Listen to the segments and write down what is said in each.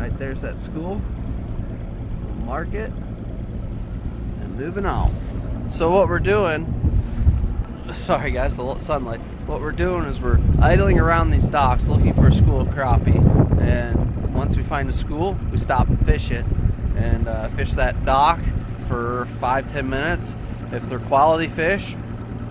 Right there's that school. We'll mark it and moving on. So what we're doing, sorry guys, the sunlight. What we're doing is we're idling around these docks looking for a school of crappie. And once we find a school, we stop and fish it. And fish that dock for 5-10 minutes. If they're quality fish,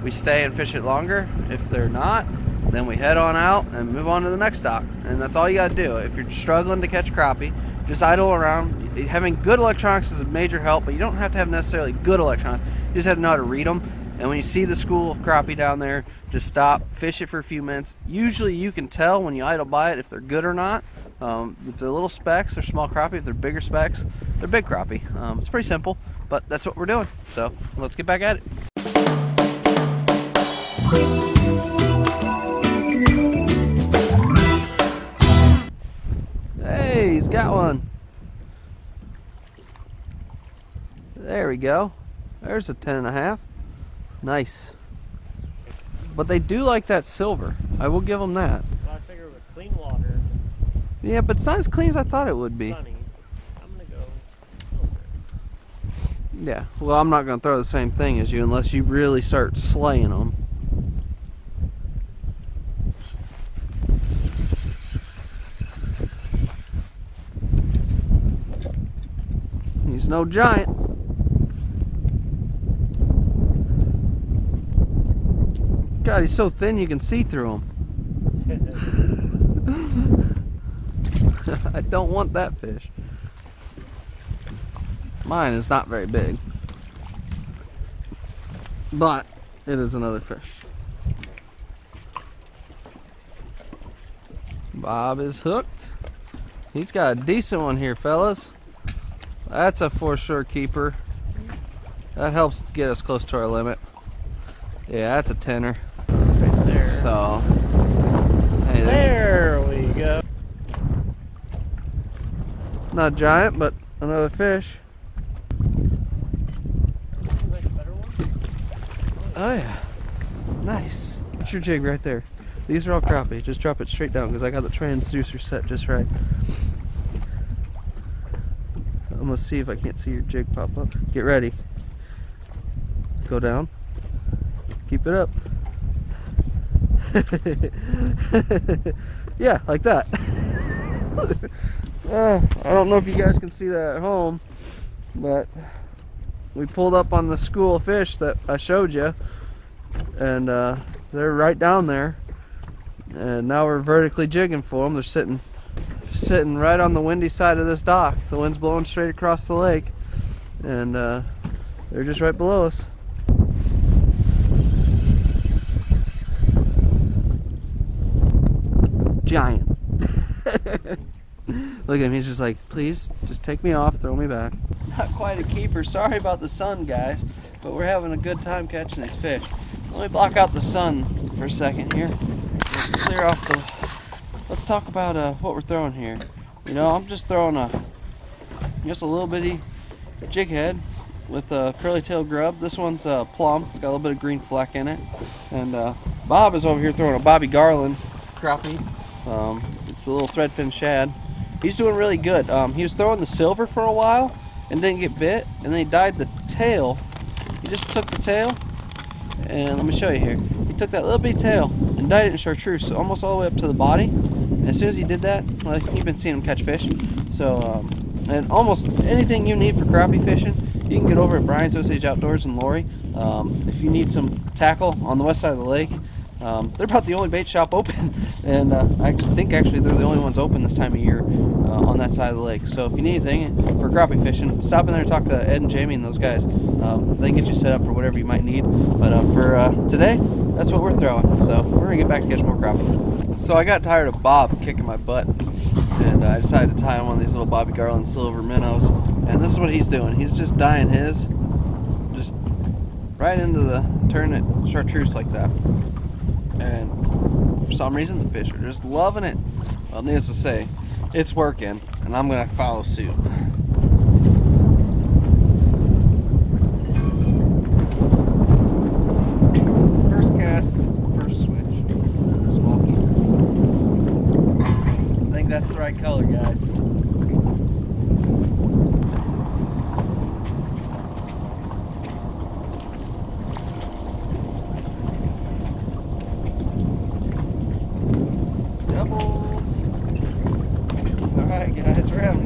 we stay and fish it longer. If they're not, then we head on out and move on to the next dock. And that's all you gotta do. If you're struggling to catch crappie, just idle around. Having good electronics is a major help, but you don't have to have necessarily good electronics. You just have to know how to read them. And when you see the school of crappie down there, just stop, fish it for a few minutes. Usually you can tell when you idle by it if they're good or not. If they're little specks, they're small crappie. If they're bigger specks, they're big crappie. It's pretty simple, but that's what we're doing. So let's get back at it. Hey, he's got one. There we go. There's a 10.5. Nice. But they do like that silver. I will give them that. Well, I figure with clean water. Yeah, but it's not as clean as I thought it would be. Sunny, I'm gonna go silver. Yeah, well, I'm not going to throw the same thing as you unless you really start slaying them. He's no giant. God, he's so thin you can see through him. I don't want that fish. Mine is not very big, but it is another fish. Bob is hooked. He's got a decent one here, fellas. That's a for sure keeper. That helps to get us close to our limit. Yeah, that's a tenner. Right there. So, hey, there we go. Not giant, but another fish. Oh yeah, nice. What's your jig right there? These are all crappie. Just drop it straight down because I got the transducer set just right. I'm gonna see if I can't see your jig pop up. Get ready. Go down. Keep it up. Yeah, like that. I don't know if you guys can see that at home, but we pulled up on the school of fish that I showed you, and they're right down there. And now we're vertically jigging for them. They're sitting right on the windy side of this dock. The wind's blowing straight across the lake, and they're just right below us. Giant. Look at him, he's just like, please, just take me off, throw me back. Not quite a keeper, sorry about the sun, guys, but we're having a good time catching these fish. Let me block out the sun for a second here. Let's clear off the... Let's talk about what we're throwing here. You know, I'm just throwing just a little bitty jig head with a curly tail grub. This one's plum, it's got a little bit of green fleck in it. And Bob is over here throwing a Bobby Garland crappie. It's a little threadfin shad. He's doing really good. He was throwing the silver for a while and didn't get bit, and then he dyed the tail. He just took the tail, and let me show you here. He took that little bitty tail and dyed it in chartreuse, so almost all the way up to the body. And as soon as he did that, well, you've been seeing him catch fish. So, and almost anything you need for crappie fishing, you can get over at Brian's Osage Outdoors in Lori. If you need some tackle on the west side of the lake, they're about the only bait shop open, and I think actually they're the only ones open this time of year on that side of the lake. So if you need anything for crappie fishing, stop in there and talk to Ed and Jamie and those guys. They can get you set up for whatever you might need. But for today, that's what we're throwing. So we're gonna get back to catch more crappie. So I got tired of Bob kicking my butt, and I decided to tie him one of these little Bobby Garland silver minnows. And this is what he's doing. He's just dyeing his, just right into the turn it chartreuse like that. And for some reason the fish are just loving it. Well, needless to say, it's working, and I'm gonna follow suit. First cast, first switch. Small keeper. I think that's the right color, guys.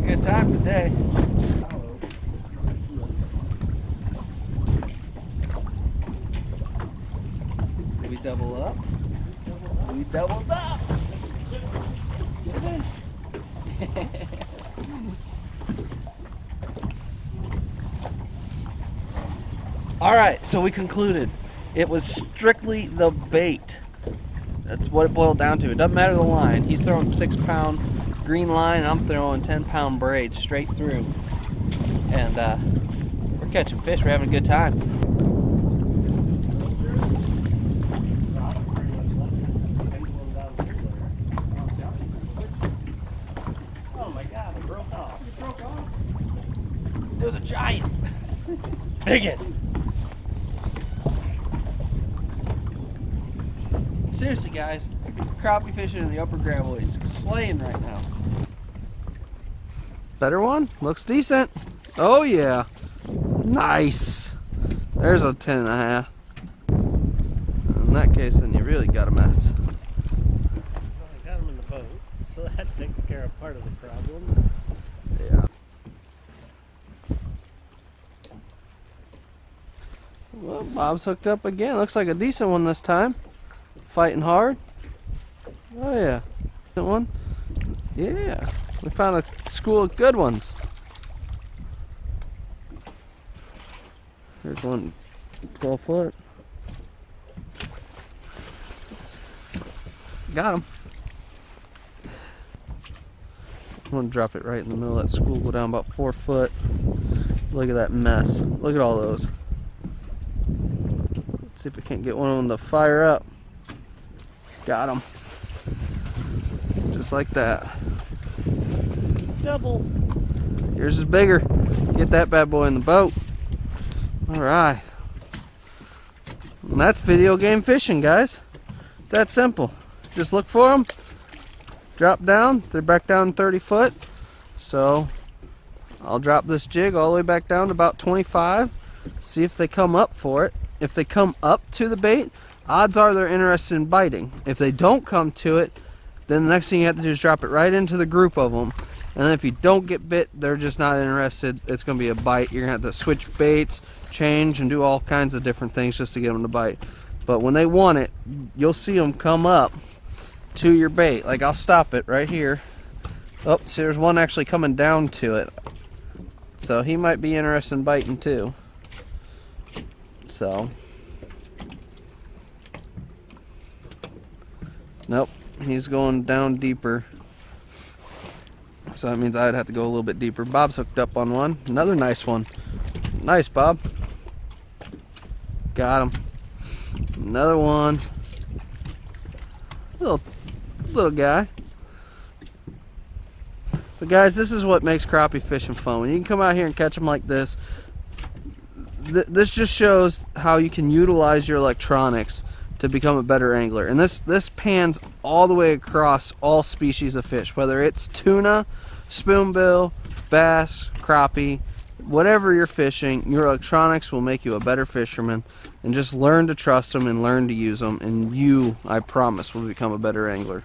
good time today. Did we double up? We doubled up. Get in. All right, so we concluded it was strictly the bait. That's what it boiled down to. It doesn't matter the line. He's throwing 6-pound green line, and I'm throwing 10-pound braid straight through. And we're catching fish. We're having a good time. Oh my God, it broke off. It broke off. It was a giant. Bigot. Seriously, guys, crappie fishing in the upper gravois is slaying right now. Better one? Looks decent. Oh yeah. Nice. There's a 10.5. In that case, then you really got a mess. Well, I got him in the boat, so that takes care of part of the problem. Yeah. Well, Bob's hooked up again. Looks like a decent one this time. Fighting hard. Oh yeah. Decent one. Yeah. We found a school of good ones. Here's one 12 foot. Got him. I'm gonna drop it right in the middle of that school, go down about 4 foot. Look at that mess. Look at all those. Let's see if we can't get one of them to fire up. Got him. Just like that. Double. Yours is bigger. Get that bad boy in the boat. Alright. And that's video game fishing, guys. It's that simple. Just look for them. Drop down. They're back down 30 foot. So I'll drop this jig all the way back down to about 25. See if they come up for it. If they come up to the bait, odds are they're interested in biting. If they don't come to it, then the next thing you have to do is drop it right into the group of them. And then if you don't get bit, they're just not interested. It's going to be a bite. You're going to have to switch baits, change, and do all kinds of different things just to get them to bite. But when they want it, you'll see them come up to your bait. Like, I'll stop it right here. Oh, see, there's one actually coming down to it. So he might be interested in biting too. So, nope, he's going down deeper. So that means I'd have to go a little bit deeper. Bob's hooked up on one. Another nice one. Nice, Bob. Got him. Another one. Little guy. But guys, this is what makes crappie fishing fun. When you can come out here and catch them like this, this just shows how you can utilize your electronics to become a better angler. And this pans all the way across all species of fish, whether it's tuna, spoonbill, bass, crappie, whatever you're fishing, your electronics will make you a better fisherman. And just learn to trust them and learn to use them, and you, I promise, will become a better angler.